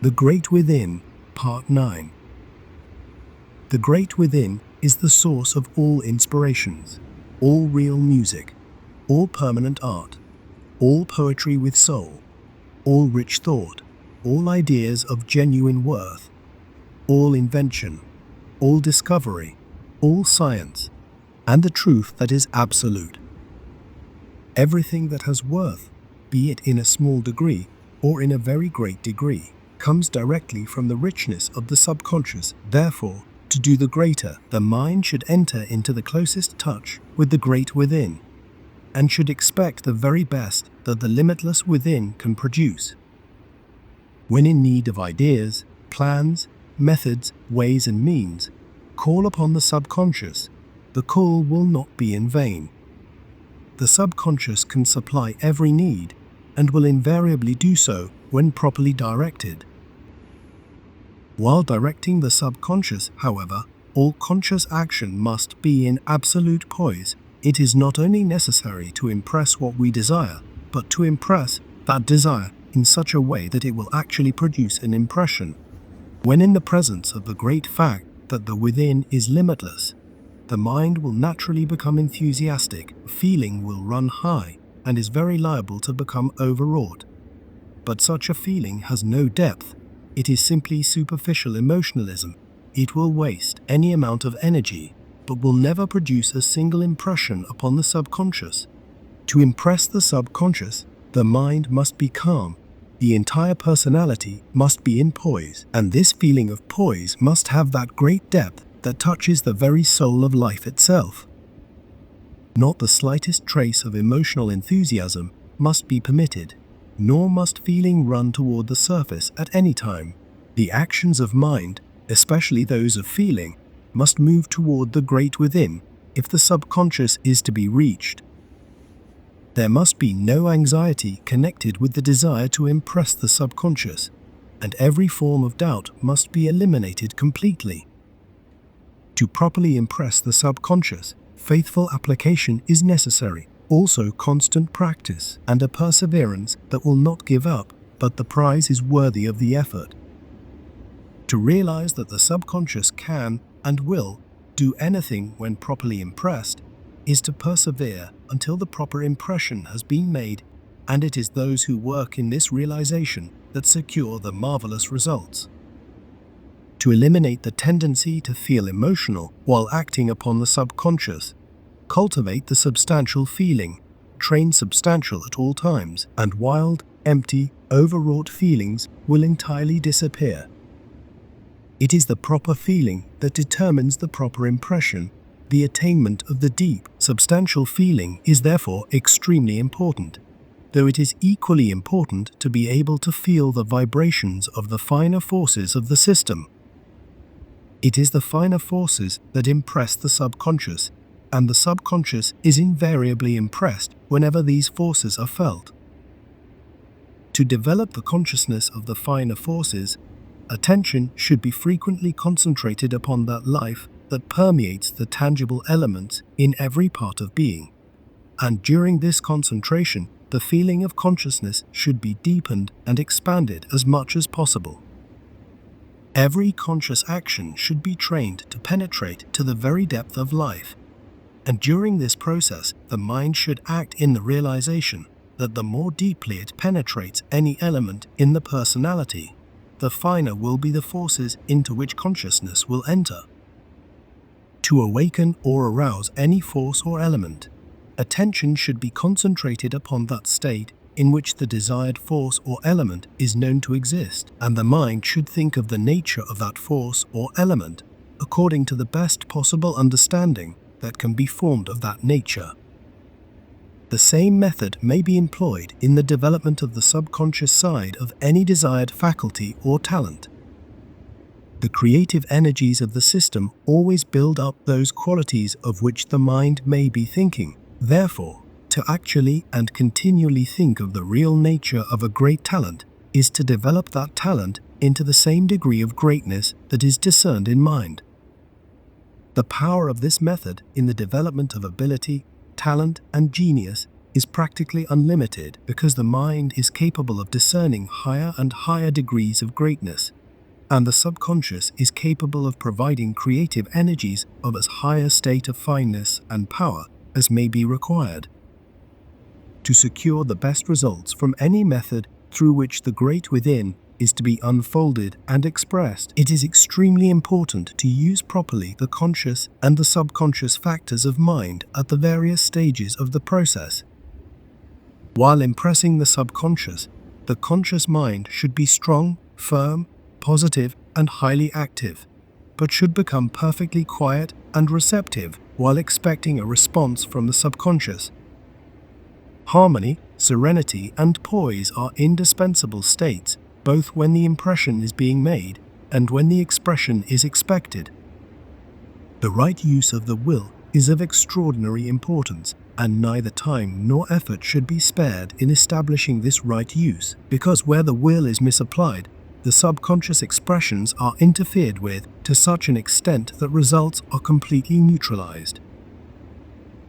The Great Within, Part 9. The Great Within is the source of all inspirations, all real music, all permanent art, all poetry with soul, all rich thought, all ideas of genuine worth, all invention, all discovery, all science, and the truth that is absolute. Everything that has worth, be it in a small degree or in a very great degree, comes directly from the richness of the subconscious. Therefore, to do the greater, the mind should enter into the closest touch with the great within, and should expect the very best that the limitless within can produce. When in need of ideas, plans, methods, ways and means, call upon the subconscious. The call will not be in vain. The subconscious can supply every need, and will invariably do so when properly directed. While directing the subconscious, however, all conscious action must be in absolute poise. It is not only necessary to impress what we desire, but to impress that desire in such a way that it will actually produce an impression. When in the presence of the great fact that the within is limitless, the mind will naturally become enthusiastic, feeling will run high, and is very liable to become overwrought. But such a feeling has no depth. It is simply superficial emotionalism. It will waste any amount of energy, but will never produce a single impression upon the subconscious. To impress the subconscious, the mind must be calm. The entire personality must be in poise, and this feeling of poise must have that great depth that touches the very soul of life itself. Not the slightest trace of emotional enthusiasm must be permitted, nor must feeling run toward the surface at any time. The actions of mind, especially those of feeling, must move toward the great within if the subconscious is to be reached. There must be no anxiety connected with the desire to impress the subconscious, and every form of doubt must be eliminated completely. To properly impress the subconscious, faithful application is necessary. Also constant practice and a perseverance that will not give up, but the prize is worthy of the effort. To realize that the subconscious can and will do anything when properly impressed is to persevere until the proper impression has been made, and it is those who work in this realization that secure the marvelous results. To eliminate the tendency to feel emotional while acting upon the subconscious, cultivate the substantial feeling, train substantial at all times, and wild, empty, overwrought feelings will entirely disappear. It is the proper feeling that determines the proper impression. The attainment of the deep, substantial feeling is therefore extremely important, though it is equally important to be able to feel the vibrations of the finer forces of the system. It is the finer forces that impress the subconscious, and the subconscious is invariably impressed whenever these forces are felt. To develop the consciousness of the finer forces, attention should be frequently concentrated upon that life that permeates the tangible elements in every part of being. And during this concentration, the feeling of consciousness should be deepened and expanded as much as possible. Every conscious action should be trained to penetrate to the very depth of life. And during this process, the mind should act in the realization that the more deeply it penetrates any element in the personality, the finer will be the forces into which consciousness will enter. To awaken or arouse any force or element, attention should be concentrated upon that state in which the desired force or element is known to exist, and the mind should think of the nature of that force or element according to the best possible understanding that can be formed of that nature. The same method may be employed in the development of the subconscious side of any desired faculty or talent. The creative energies of the system always build up those qualities of which the mind may be thinking. Therefore, to actually and continually think of the real nature of a great talent is to develop that talent into the same degree of greatness that is discerned in mind. The power of this method in the development of ability, talent, and genius is practically unlimited because the mind is capable of discerning higher and higher degrees of greatness, and the subconscious is capable of providing creative energies of as high a state of fineness and power as may be required. To secure the best results from any method through which the great within is to be unfolded and expressed, it is extremely important to use properly the conscious and the subconscious factors of mind at the various stages of the process. While impressing the subconscious, the conscious mind should be strong, firm, positive, and highly active, but should become perfectly quiet and receptive while expecting a response from the subconscious. Harmony, serenity, and poise are indispensable states, both when the impression is being made and when the expression is expected. The right use of the will is of extraordinary importance, and neither time nor effort should be spared in establishing this right use, because where the will is misapplied, the subconscious expressions are interfered with to such an extent that results are completely neutralized.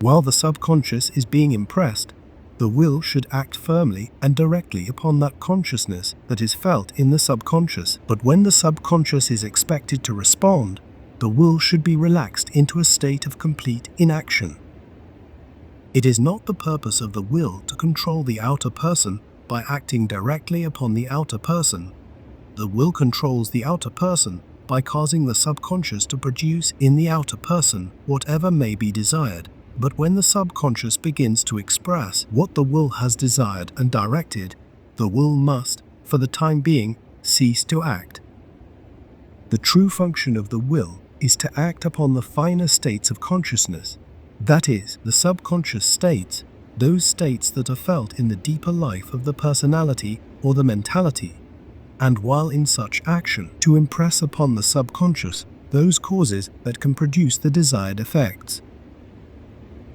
While the subconscious is being impressed, the will should act firmly and directly upon that consciousness that is felt in the subconscious. But when the subconscious is expected to respond, the will should be relaxed into a state of complete inaction. It is not the purpose of the will to control the outer person by acting directly upon the outer person. The will controls the outer person by causing the subconscious to produce in the outer person whatever may be desired. But when the subconscious begins to express what the will has desired and directed, the will must, for the time being, cease to act. The true function of the will is to act upon the finer states of consciousness, that is, the subconscious states, those states that are felt in the deeper life of the personality or the mentality, and while in such action, to impress upon the subconscious those causes that can produce the desired effects.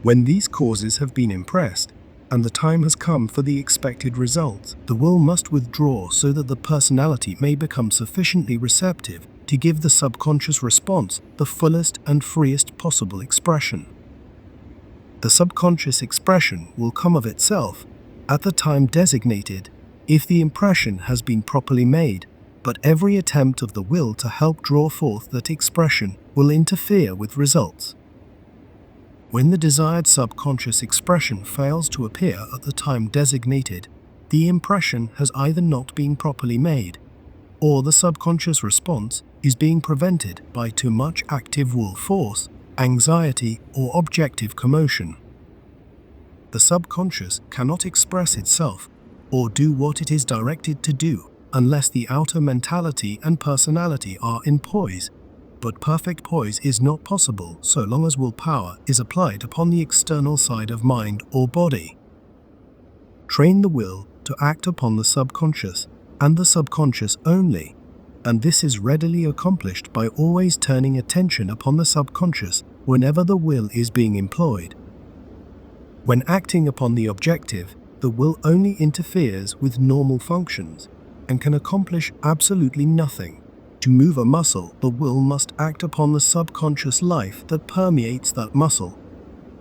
When these causes have been impressed, and the time has come for the expected results, the will must withdraw so that the personality may become sufficiently receptive to give the subconscious response the fullest and freest possible expression. The subconscious expression will come of itself, at the time designated, if the impression has been properly made, but every attempt of the will to help draw forth that expression will interfere with results. When the desired subconscious expression fails to appear at the time designated, the impression has either not been properly made, or the subconscious response is being prevented by too much active will force, anxiety, or objective commotion. The subconscious cannot express itself or do what it is directed to do unless the outer mentality and personality are in poise. But perfect poise is not possible so long as willpower is applied upon the external side of mind or body. Train the will to act upon the subconscious and the subconscious only, and this is readily accomplished by always turning attention upon the subconscious whenever the will is being employed. When acting upon the objective, the will only interferes with normal functions and can accomplish absolutely nothing. To move a muscle, the will must act upon the subconscious life that permeates that muscle.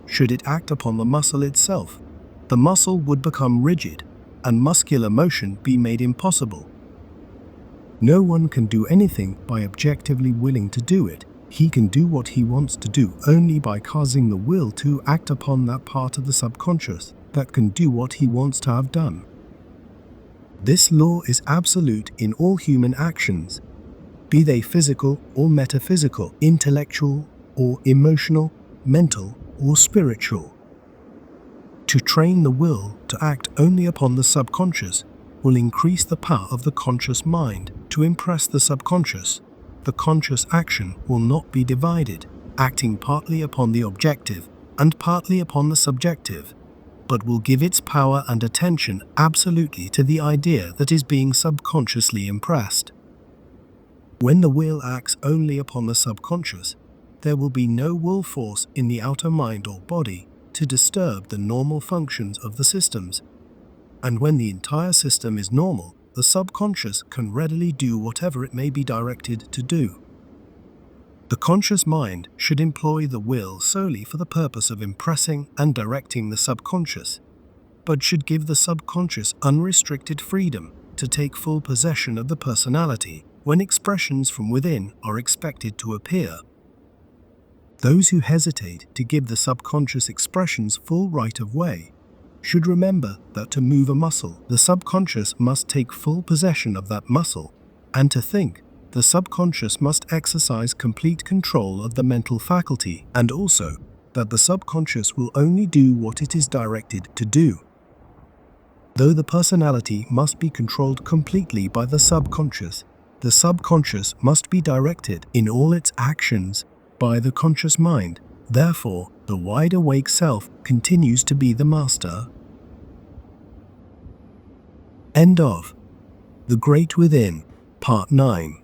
Should it act upon the muscle itself, the muscle would become rigid and muscular motion be made impossible. No one can do anything by objectively willing to do it. He can do what he wants to do only by causing the will to act upon that part of the subconscious that can do what he wants to have done. This law is absolute in all human actions, be they physical or metaphysical, intellectual or emotional, mental or spiritual. To train the will to act only upon the subconscious will increase the power of the conscious mind to impress the subconscious. The conscious action will not be divided, acting partly upon the objective and partly upon the subjective, but will give its power and attention absolutely to the idea that is being subconsciously impressed. When the will acts only upon the subconscious, there will be no will force in the outer mind or body to disturb the normal functions of the systems. And when the entire system is normal, the subconscious can readily do whatever it may be directed to do. The conscious mind should employ the will solely for the purpose of impressing and directing the subconscious, but should give the subconscious unrestricted freedom to take full possession of the personality when expressions from within are expected to appear. Those who hesitate to give the subconscious expressions full right of way should remember that to move a muscle, the subconscious must take full possession of that muscle, and to think, the subconscious must exercise complete control of the mental faculty, and also that the subconscious will only do what it is directed to do. Though the personality must be controlled completely by the subconscious must be directed in all its actions by the conscious mind. Therefore, the wide-awake self continues to be the master. End of The Great Within, Part 9.